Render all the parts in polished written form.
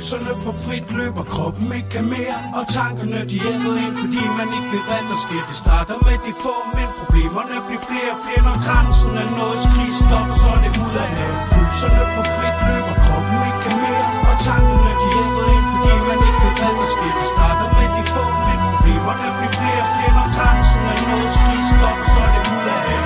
Følelserne for frit løber, kroppen ikke kan mere. Og tankerne de æder ind, fordi man ikke ved hvad der sker. Det starter med de få, men problemerne bliver flere og flere. Når grænsen er nået, skrig stop, så er det ud af her. Følelserne for frit løber, kroppen ikke kan mere. Og tankerne de æder ind, fordi man ikke ved hvad der sker. Det starter med de få, men problemerne bliver flere og flere. Når grænsen er nået, skrig stop, så er det ud af her.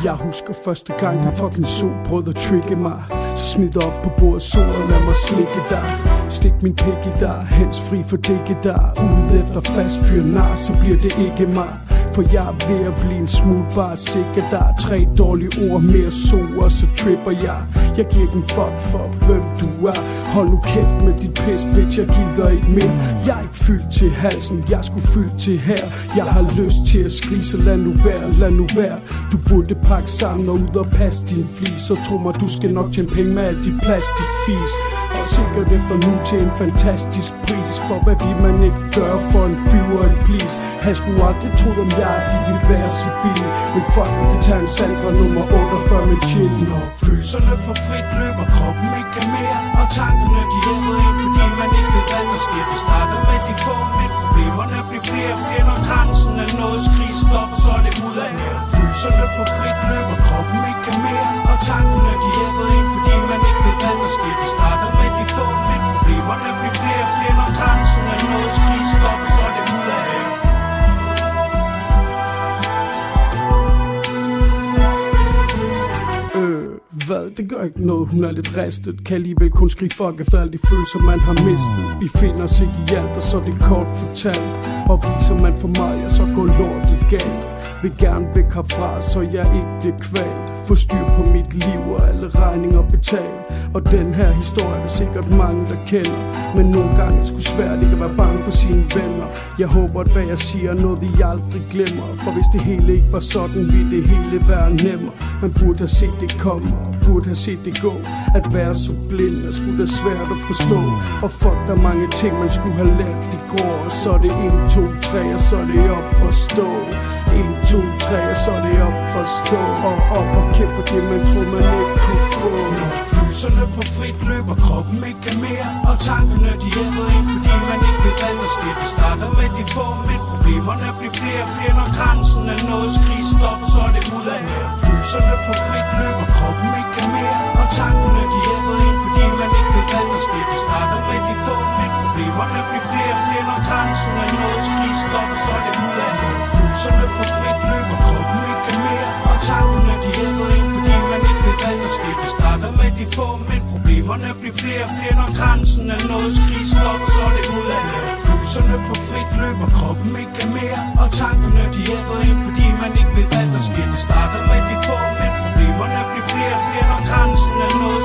Jeg husker første gang, der fucking sol prøvede at trigge mig. Så smid op på bordet, sol og lad mig slikke dig. Stik min pik i dig, helst fri for digge dig. Ude efter fast fyr nar, så bliver det ikke mig. For jeg er ved at blive en smule bare sikker. Der er 3 dårlige ord, mere sol, og så tripper jeg. Jeg giver den fuck for hvem du er. Hold nu kæft med dit pis, bitch, jeg gider ikke mere. Jeg er ikke fyldt til halsen, jeg skulle fyldt til her. Jeg har lyst til at skrige, så lad nu være, lad nu være. Du burde pakke sammen og ud og passe din flis. Så tro mig, du skal nok tjene penge med alt dit plastikfis. Og sikkert efter nu til en fantastisk pris. For hvad vil man ikke gøre for en fyr og en please. Han skulle aldrig troet om jeg, de ville være så billige. Men fuck, vi kan tage en Sandra nummer 48 med chill. Når følelserne for frit løber, kroppen ikke kan mere. Og tankerne de æder ind, fordi man ikke ved hvad der sker. Det starter med de få, men problemerne bliver flere og flere. Når grænsen er nået, skrig stop, så er det ud af her. Følelserne for frit løber, kroppen ikke kan mere. Og tankerne de æder ind, fordi man ikke ved hvad der sker. Det starter med de få, men problemerne bliver flere og flere. Når grænsen er nået, skrig stop, så er det ud af her. Hvad? Det gør ikke noget, hun er lidt ristet. Kan alligevel kun skrige fuck efter alle de følelser man har mistet. Vi finder os ikke i alt, og så er det kort fortalt. Og viser man for mig, ja, så går lortet galt. Vil gerne væk herfra, så jeg ikke bliver kvalt. Få styr på mit liv og alle regninger betalt. Og den her historie er sikkert mange der kender. Men nogle gange er det sgu svært ikke at være bange for sine venner. Jeg håber at hvad jeg siger er noget vi aldrig glemmer. For hvis det hele ikke var sådan, ville det hele være nemmere. Man burde have set det komme, burde have set det gå. At være så blind er sgu da svært at forstå. Og fuck, der er mange ting man skulle have lært i går. Og så er det 1, 2, 3 og så er det op og stå. 1, 2, 3 og så er det op og stå. Og op og kæmpe for det man troede man ikke kunne få. Følelserne for frit løber, kroppen ikke kan mere. Og tankerne de æder ind, fordi man ikke ved hvad der sker. Det starter med de få, men problemerne bliver flere og flere. Når grænsen er nået, skrig stop, så er det ud af her. Følelserne for frit løber, kroppen ikke kan mere. Og tankerne de æder ind, fordi man ikke ved hvad der sker. Det starter med de få, men problemerne bliver flere og flere. Når grænsen er nået, skrig stop, så er det ud af her. Følelserne for frit løber, kroppen ikke kan mere. Og tankerne de æder ind, fordi man ikke ved hvad der sker. Det starter med de få, men problemerne bliver flere og flere. Når grænsen er nået, skrig stop, så er det ud af her. Følelserne for frit løber, kroppen ikke kan mere. Og tankerne de æder ind, fordi man ikke ved hvad der sker. Det starter med de få, men problemerne bliver flere og flere. Når grænsen er nået,